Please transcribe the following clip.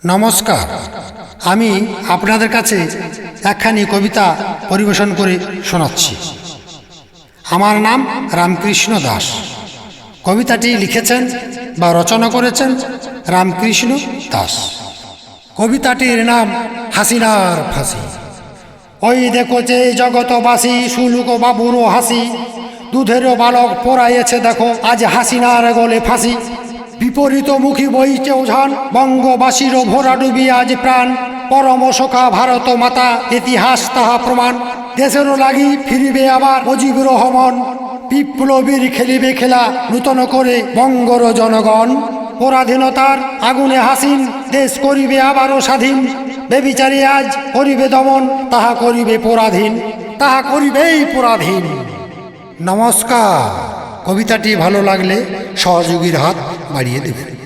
নমস্কার, আমি আপনাদের কাছে একখানি কবিতা পরিবেশন করে শোনাচ্ছি। আমার নাম রামকৃষ্ণ দাস। কবিতাটি লিখেছেন বা রচনা করেছেন রামকৃষ্ণ দাস। কবিতাটির নাম হাসিনার ফাঁসি। ওই দেখো যে জগতবাসী, শুলুক বাবুরও হাসি, দুধেরও বালক পড়াইয়েছে দেখো আজ হাসিনার গলে ফাঁসি। বিপরীতমুখী বইছে ওঝান, বঙ্গবাসীরও ভরা ডুবি আজ প্রাণ, পরম সখা ভারত মাতা, ইতিহাস তাহা প্রমাণ। দেশেরও লাগি ফিরিবে আবার মুজিবুর রহমান, বিপ্লবীর খেলিবে খেলা নূতন করে বঙ্গর জনগণ। পরাধীনতার আগুনে হাসিন, দেশ করিবে আবারও স্বাধীন, বেবিচারে আজ করিবে দমন, তাহা করিবে পরাধীন, তাহা করিবেই পরাধীন। নমস্কার। কবিতাটি ভালো লাগলে সহযোগীর হাত বাড়িয়ে দেবেন।